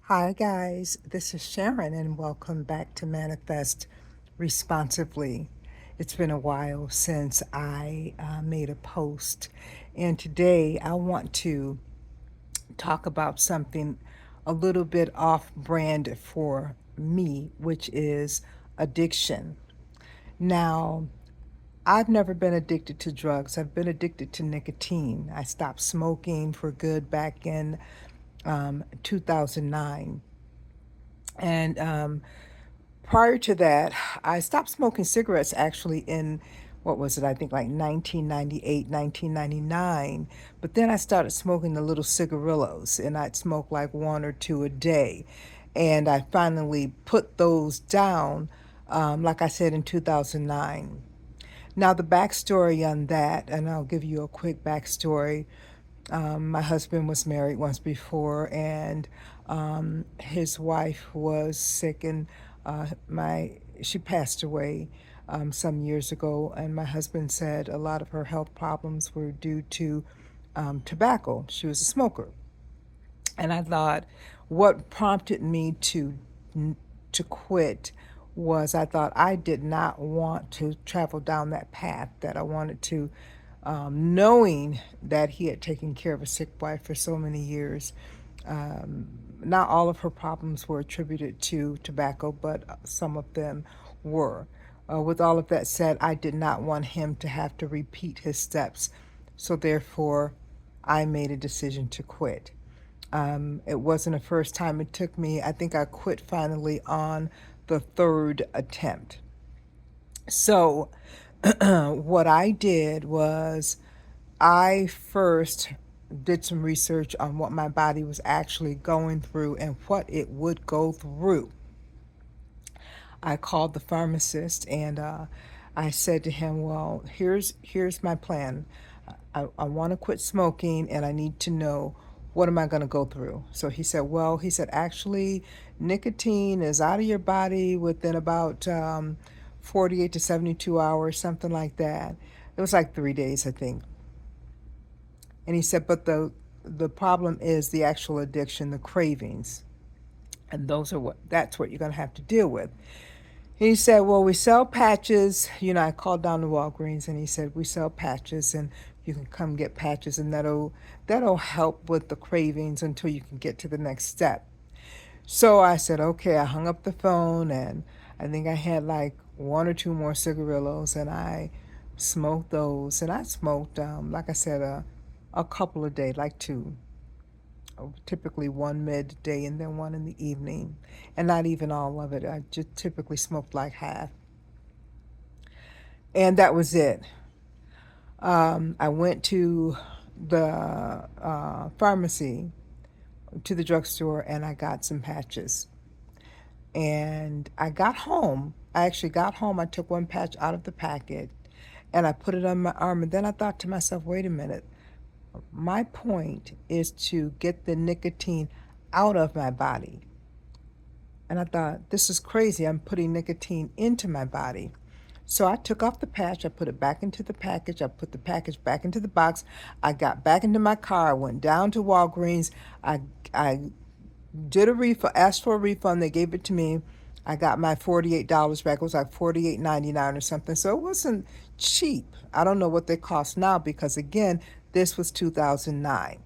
Hi, guys. This is Sharon, and welcome back to Manifest Responsibly. It's been a while since I made a post, and today I want to talk about something a little bit off brand for me, which is addiction. Now, I've never been addicted to drugs. I've been addicted to nicotine. I stopped smoking for good back in 2009. And prior to that, I stopped smoking cigarettes actually in, what was it, I think like 1998, 1999. But then I started smoking the little cigarillos, and I'd smoke like one or two a day. And I finally put those down, like I said, in 2009. Now, the backstory on that, and I'll give you a quick backstory. My husband was married once before, and his wife was sick, and she passed away some years ago. And my husband said a lot of her health problems were due to tobacco. She was a smoker, and I thought what prompted me to quit was I thought I did not want to travel down that path, that I wanted to, knowing that he had taken care of a sick wife for so many years. Not all of her problems were attributed to tobacco, but some of them were. With all of that said, I did not want him to have to repeat his steps. So therefore, I made a decision to quit. It wasn't the first time it took me. I think I quit finally on the third attempt. So, what I did was I first did some research on what my body was actually going through and what it would go through. I called the pharmacist, and I said to him, "Well, here's my plan. I want to quit smoking, and I need to know what am I going to go through." So he said, "Well, he said actually, nicotine is out of your body within about 48 to 72 hours, something like that." It was like 3 days, I think. And he said, "But the problem is the actual addiction, the cravings, and that's what you're going to have to deal with." He said, "Well, we sell patches." I called down to Walgreens, and he said, "We sell patches, and you can come get patches, and that'll help with the cravings until you can get to the next step." So I said, "Okay." I hung up the phone, and I think I had like one or two more cigarillos, and I smoked those. And I smoked, like I said, a couple a day, like two, typically one midday and then one in the evening, and not even all of it. I just typically smoked like half, and that was it. I went to the pharmacy, to the drugstore, and I got some patches. And I got home. I actually got home. I took one patch out of the packet, and I put it on my arm. And then I thought to myself, wait a minute. My point is to get the nicotine out of my body. And I thought, this is crazy. I'm putting nicotine into my body. So I took off the patch, I put it back into the package, I put the package back into the box. I got back into my car, I went down to Walgreens. I did a refund, asked for a refund, they gave it to me. I got my $48 back. It was like 48.99 or something. So it wasn't cheap. I don't know what they cost now because again, this was 2009.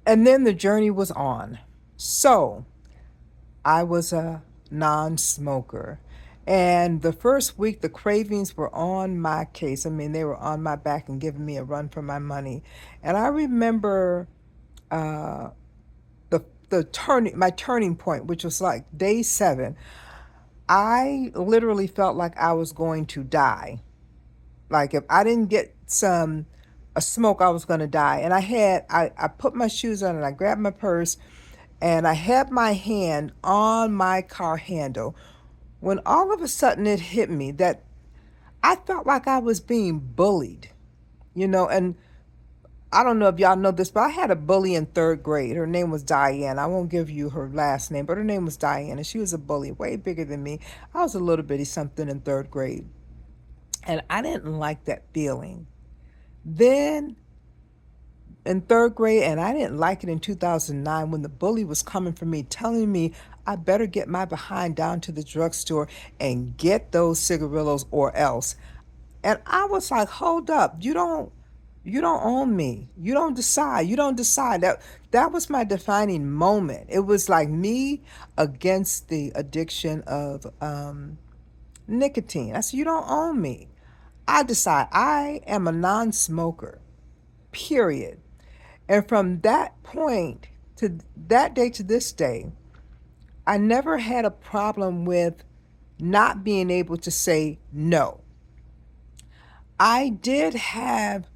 And then the journey was on. So I was a non smoker. And the first week, the cravings were on my case. I mean, they were on my back and giving me a run for my money. And I remember uh, my turning point, which was like day 7. I literally felt like I was going to die. Like if I didn't get some a smoke, I was going to die. And I put my shoes on and I grabbed my purse, and I had my hand on my car handle when all of a sudden it hit me that I felt like I was being bullied, and I don't know if y'all know this, but I had a bully in 3rd grade. Her name was Diane. I won't give you her last name, but her name was Diane, and she was a bully, way bigger than me. I was a little bitty something in 3rd grade, and I didn't like that feeling. Then in third grade, and I didn't like it in 2009 when the bully was coming for me, telling me I better get my behind down to the drugstore and get those cigarillos or else. And I was like, hold up, you don't own me. You don't decide. You don't decide. That was my defining moment. It was like me against the addiction of nicotine. I said, you don't own me. I decide I am a non-smoker, period. And from that point to that day to this day, I never had a problem with not being able to say no. I did have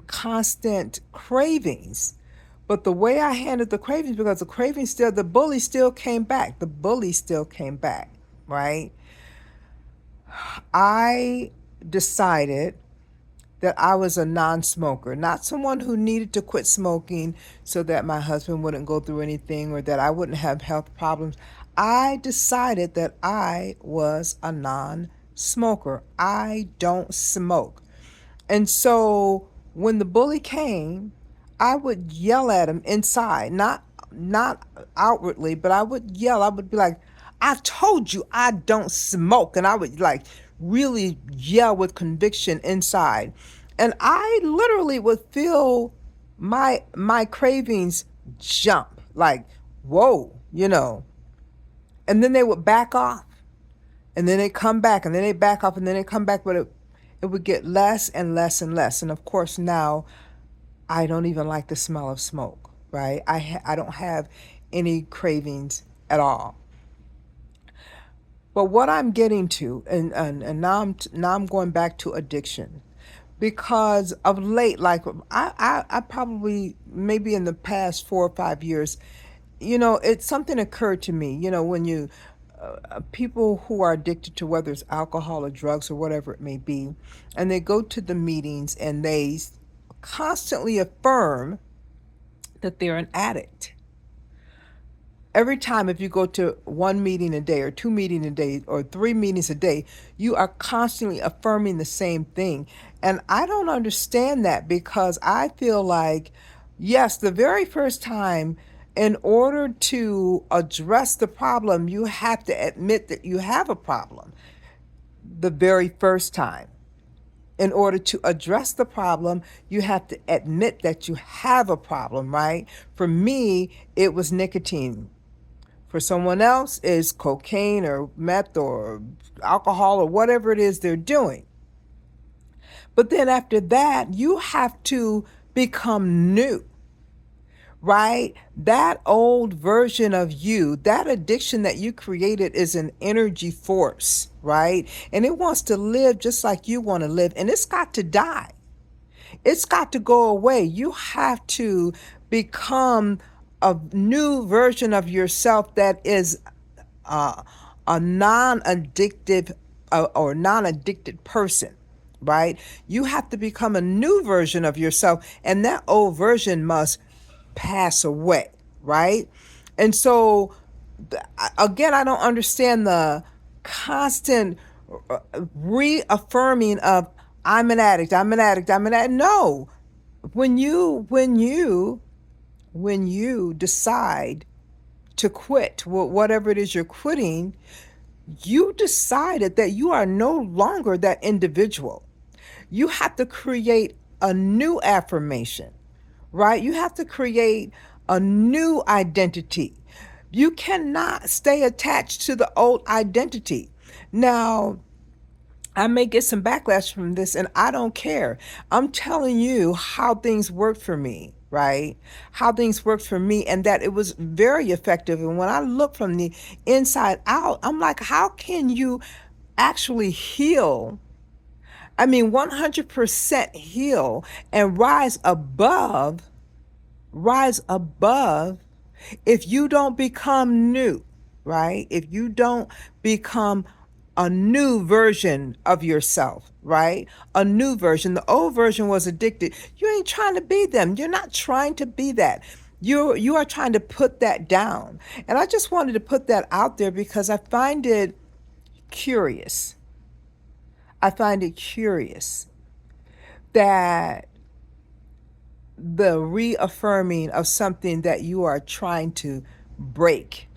constant cravings, but the way I handled the cravings, because the cravings still, the bully still came back. The bully still came back, right? I decided that I was a non-smoker, not someone who needed to quit smoking so that my husband wouldn't go through anything or that I wouldn't have health problems. I decided that I was a non-smoker. I don't smoke. And so when the bully came, I would yell at him inside, not outwardly, but I would yell. I would be like, I told you I don't smoke. And I would like really yell with conviction inside. And I literally would feel my cravings jump like, whoa, And then they would back off. And then they come back, and then they back off, and then they come back, but it would get less and less and less. And of course, now I don't even like the smell of smoke, right? I don't have any cravings at all. But what I'm getting to, and now I'm going back to addiction, because of late, like I probably maybe in the past 4 or 5 years, it's something occurred to me. When you people who are addicted to whether it's alcohol or drugs or whatever it may be, and they go to the meetings and they constantly affirm that they're an addict. Every time, if you go to one meeting a day or two meetings a day or three meetings a day, you are constantly affirming the same thing. And I don't understand that, because I feel like, yes, the very first time, in order to address the problem, you have to admit that you have a problem the very first time. In order to address the problem, you have to admit that you have a problem, right? For me, it was nicotine. For someone else, it's cocaine or meth or alcohol or whatever it is they're doing. But then after that, you have to become new, right? That old version of you, that addiction that you created is an energy force, right? And it wants to live just like you want to live, and it's got to die. It's got to go away. You have to become a new version of yourself that is a non-addictive or non-addicted person, right? You have to become a new version of yourself, and that old version must pass away, right? And so, again, I don't understand the constant reaffirming of I'm an addict, I'm an addict, I'm an addict. No, when you decide to quit whatever it is you're quitting, you decided that you are no longer that individual. You have to create a new affirmation, right? You have to create a new identity. You cannot stay attached to the old identity. Now, I may get some backlash from this, and I don't care. I'm telling you how things worked for me, right? How things worked for me, and that it was very effective. And when I look from the inside out, I'm like, how can you actually heal? I mean, 100% heal and rise above if you don't become new, right? If you don't become a new version of yourself, right? A new version. The old version was addicted. You ain't trying to be them. You're not trying to be that. You are trying to put that down. And I just wanted to put that out there because I find it curious. I find it curious that the reaffirming of something that you are trying to break,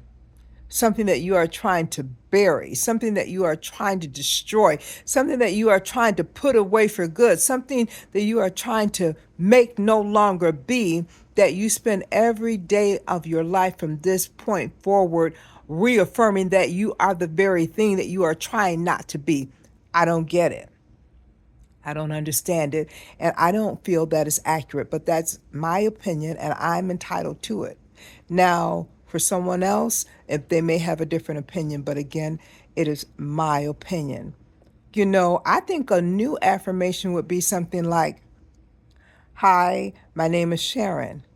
something that you are trying to bury, something that you are trying to destroy, something that you are trying to put away for good, something that you are trying to make no longer be, that you spend every day of your life from this point forward reaffirming that you are the very thing that you are trying not to be. I don't get it. I don't understand it, and I don't feel that is accurate, but that's my opinion, and I'm entitled to it. Now, for someone else, if they may have a different opinion, but again, it is my opinion. I think a new affirmation would be something like, "Hi, my name is Sharon.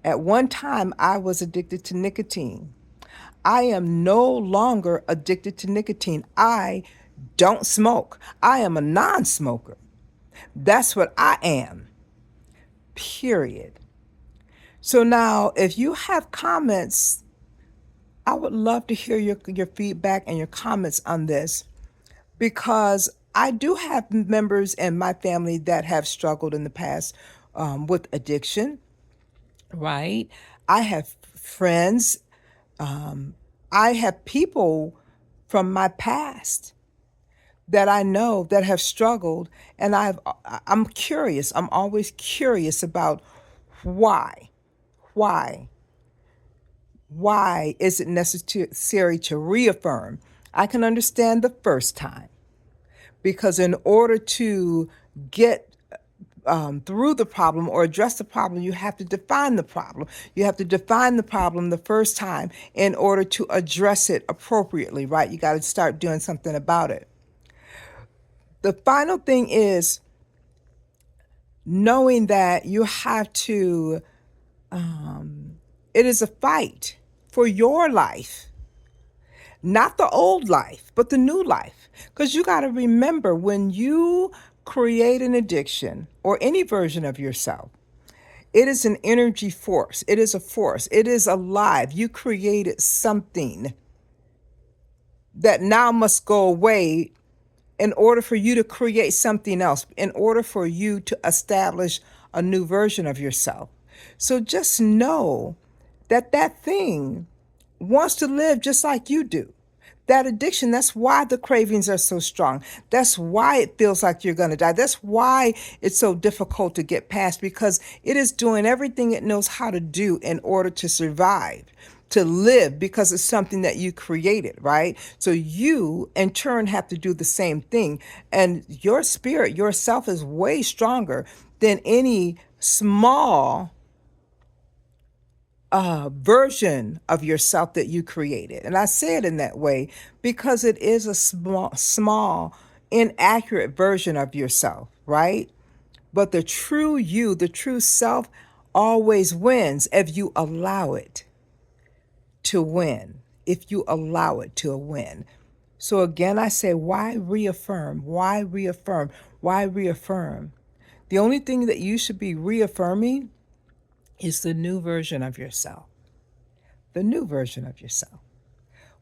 At one time, I was addicted to nicotine. I am no longer addicted to nicotine. I don't smoke. I am a non smoker. That's what I am, period." So now, if you have comments, I would love to hear your feedback and your comments on this, because I do have members in my family that have struggled in the past with addiction, right? I have friends, I have people from my past that I know that have struggled, and I'm curious. I'm always curious about why. Why? Why is it necessary to reaffirm? I can understand the first time, because in order to get through the problem or address the problem, you have to define the problem. You have to define the problem the first time in order to address it appropriately, right? You got to start doing something about it. The final thing is knowing that you have to, it is a fight for your life, not the old life, but the new life. Because you got to remember, when you create an addiction or any version of yourself, it is an energy force. It is a force. It is alive. You created something that now must go away in order for you to create something else, in order for you to establish a new version of yourself. So just know that that thing wants to live just like you do. That addiction, that's why the cravings are so strong. That's why it feels like you're going to die. That's why it's so difficult to get past, because it is doing everything it knows how to do in order to survive, to live, because it's something that you created, right? So you, in turn, have to do the same thing. And your spirit, yourself, is way stronger than any small version of yourself that you created. And I say it in that way because it is a small, inaccurate version of yourself, right? But the true you, the true self, always wins if you allow it to win, if you allow it to win. So again, I say, why reaffirm? Why reaffirm? Why reaffirm? The only thing that you should be reaffirming is the new version of yourself. The new version of yourself.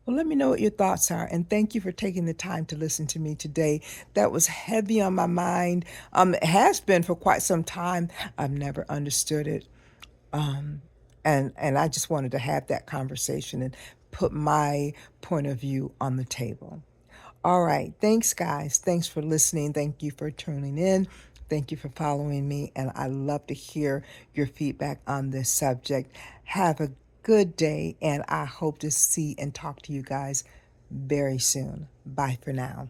Well, let me know what your thoughts are, and thank you for taking the time to listen to me today. That was heavy on my mind. It has been for quite some time. I've never understood it. And I just wanted to have that conversation and put my point of view on the table. All right. Thanks, guys. Thanks for listening. Thank you for tuning in. Thank you for following me. And I love to hear your feedback on this subject. Have a good day, and I hope to see and talk to you guys very soon. Bye for now.